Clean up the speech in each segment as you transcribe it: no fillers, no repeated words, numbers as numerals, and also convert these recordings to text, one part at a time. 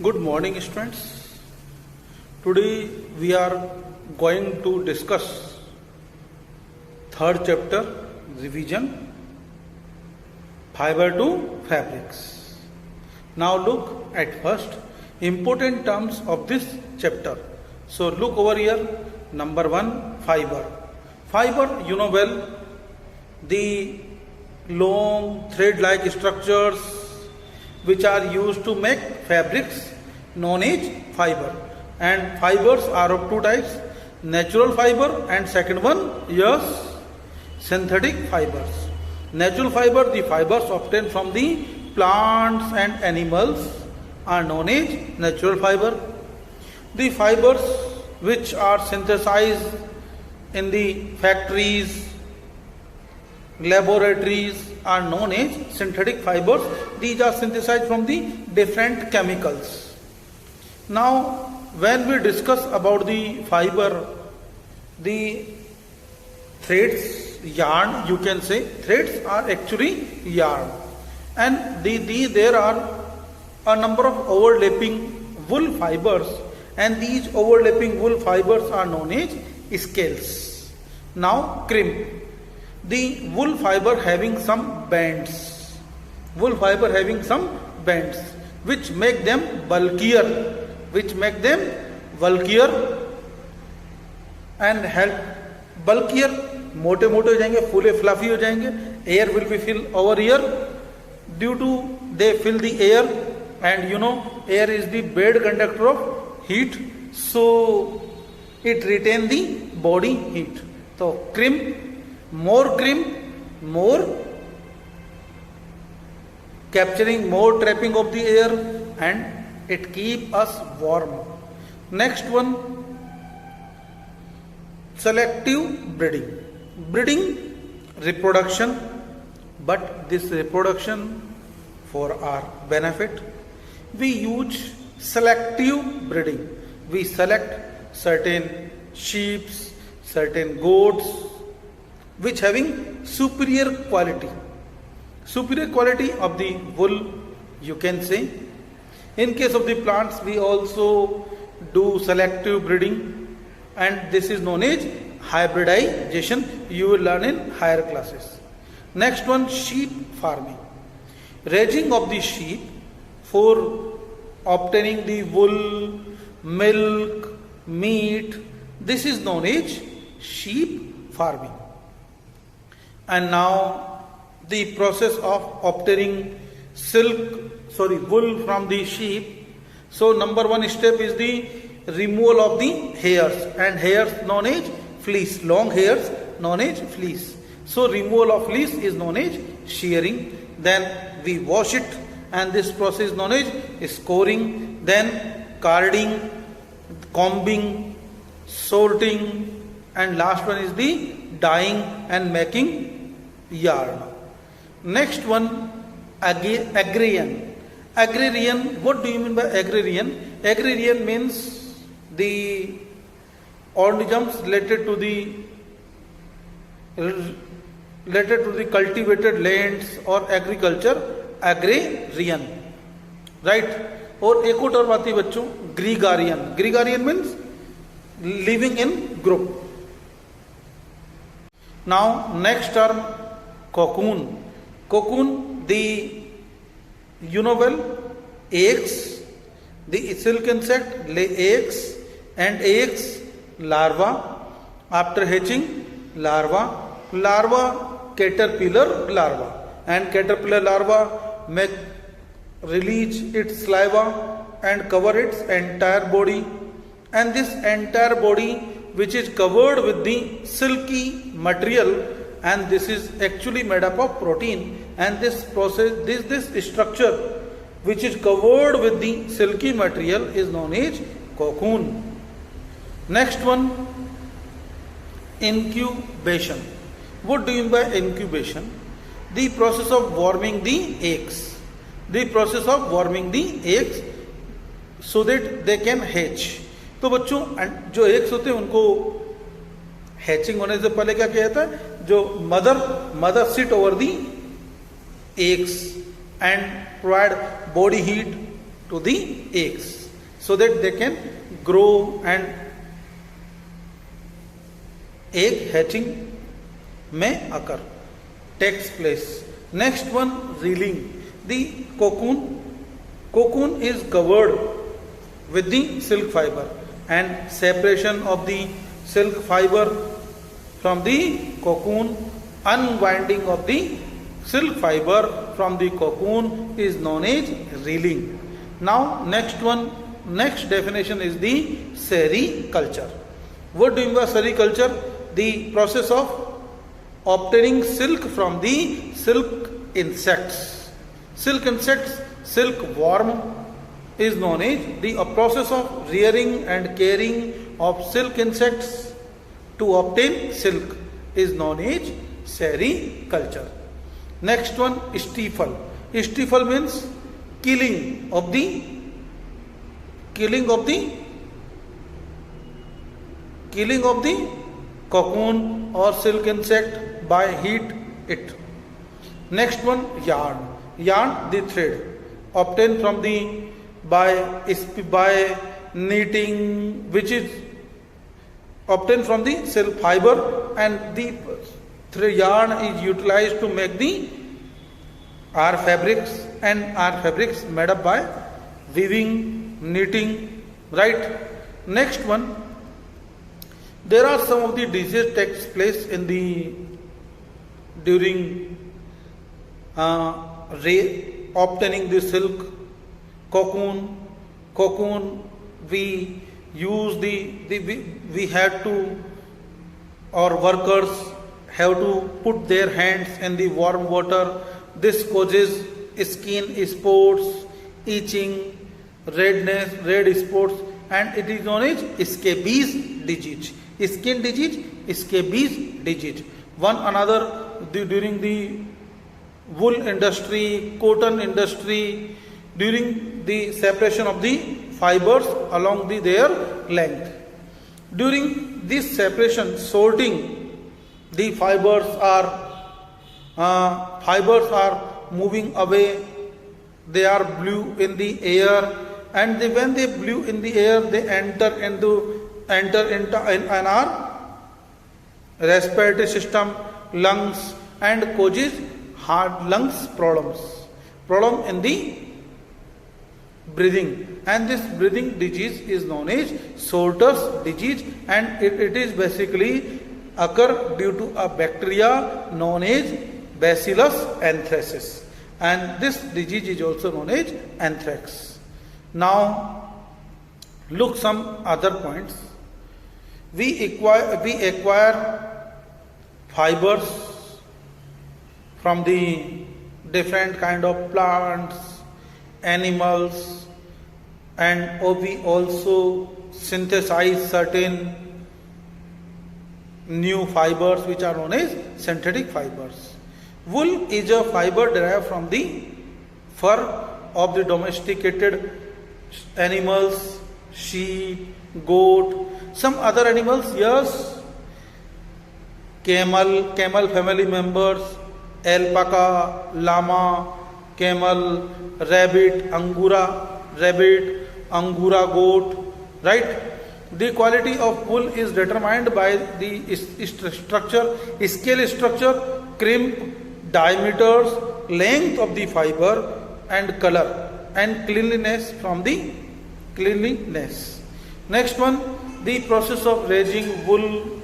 Good morning, students. Today we are going to discuss third chapter revision fiber to fabrics. Now look at first important terms of this chapter. So look over here. Number one, fiber. Fiber, you know well, the long thread-like structures which are used to make fabrics known as fiber. And fibers are of two types, natural fiber and second one, yes, synthetic fibers. Natural fiber, the fibers obtained from the plants and animals are known as natural fiber. The fibers which are synthesized in the factories, laboratories are known as synthetic fibers. These are synthesized from the different chemicals. Now, when we discuss about the fiber, the threads, yarn, you can say, threads are actually yarn. And there are a number of overlapping wool fibers, and these overlapping wool fibers are known as scales. Now, crimp. The wool fiber having some bands, which make them bulkier, and help bulkier, मोटे मोटे हो जाएंगे, फूले fluffy हो जाएंगे. Air will be filled over here due to they fill the air, and you know air is the bad conductor of heat, so it retain the body heat. So crimp, more capturing, more trapping of the air, and it keep us warm. Next one, selective breeding. Breeding, reproduction, but this reproduction for our benefit. We use selective breeding. We select certain sheep, certain goats, which having superior quality of the wool, you can say. In case of the plants, we also do selective breeding, and this is known as hybridization. You will learn in higher classes. Next one, sheep farming. Raising of the sheep for obtaining the wool, milk, meat. This is known as sheep farming. And now the process of obtaining wool from the sheep. So number one step is the removal of the hairs, and hairs known as fleece, long hairs known as fleece. So removal of fleece is known as shearing. Then we wash it, and this process is known as scoring. Then carding, combing, sorting, and last one is the dyeing and making yarn. Next one, agrarian. Agrarian, what do you mean by agrarian? Agrarian means the organisms related to the cultivated lands or agriculture, agrarian, right? और एक और बात है बच्चों, gregarian. Gregarian means living in group. Now next term, cocoon. Cocoon, eggs. The silk insect lay eggs, and eggs, larva. After hatching, larva, caterpillar larva, and caterpillar larva release its saliva and cover its entire body, and this entire body which is covered with the silky material, and this is actually made up of protein, and this structure which is covered with the silky material is known as cocoon. Next one, incubation. What do you mean by incubation? The process of warming the eggs. So that they can hatch. तो बच्चों जो eggs होते हैं उनको hatching होने से पहले क्या किया जाता है, जो mother sit over the eggs and provide body heat to the eggs so that they can grow and egg hatching may occur, takes place. Next one, reeling. The cocoon is covered with the silk fiber, and separation of the silk fiber from the cocoon, unwinding of the silk fiber from the cocoon is known as reeling. Now next definition is the sericulture. What do you mean by sericulture? The process of obtaining silk from the silk insects. Silkworm is known as the process of rearing and caring of silk insects to obtain silk is known as sericulture. Next one, stifle. Stifle means killing of the cocoon or silk insect by heat it. Next one, yarn. Yarn, the thread obtained from the by knitting, which is obtained from the silk fiber, and the yarn is utilized to make the our fabrics, and our fabrics made up by weaving, knitting, right? Next one, there are some of the diseases takes place in during obtaining the silk cocoon. We use we had to, our workers have to put their hands in the warm water. This causes skin spots, itching, redness, red spots, and it is known as scabies disease. Skin disease, scabies disease. One another during the wool industry, cotton industry, during the separation of the fibers along their length. During this separation, sorting, the fibers are moving away. They are blew in the air, and when they blew in the air, they enter into our respiratory system, lungs, and causes heart lungs problem in the breathing, and this breathing disease is known as Salter's disease, and it is basically occur due to a bacteria known as Bacillus anthracis, and this disease is also known as anthrax. Now look some other points. We acquire fibers from the different kind of plants, animals, and we also synthesize certain new fibers which are known as synthetic fibers. Wool is a fiber derived from the fur of the domesticated animals, sheep, goat, some other animals, yes, camel family members, alpaca, llama, camel, rabbit, angora goat, right? The quality of wool is determined by the scale structure, crimp, diameters, length of the fiber, and color, and cleanliness from the cleanliness. Next one, the process of raising wool,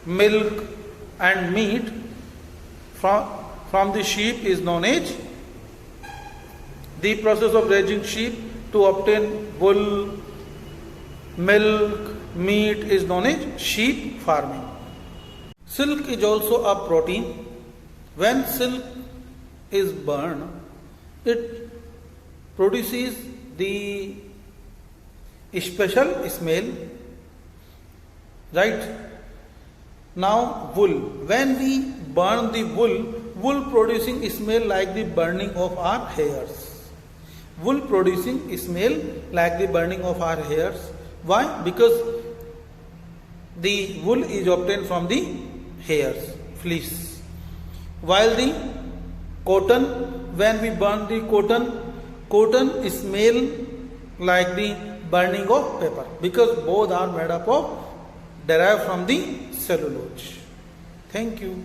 milk, and meat from the sheep is known as the process of raising sheep to obtain wool, milk, meat is known as sheep farming. Silk is also a protein. When silk is burned, it produces the special smell, right? Now wool, when we burn the wool producing smell like the burning of our hairs. Wool producing smell like the burning of our hairs. Why? Because the wool is obtained from the hairs, fleece. While the cotton, when we burn the cotton smell like the burning of paper, because both are made up of derived from the cellulose. Thank you.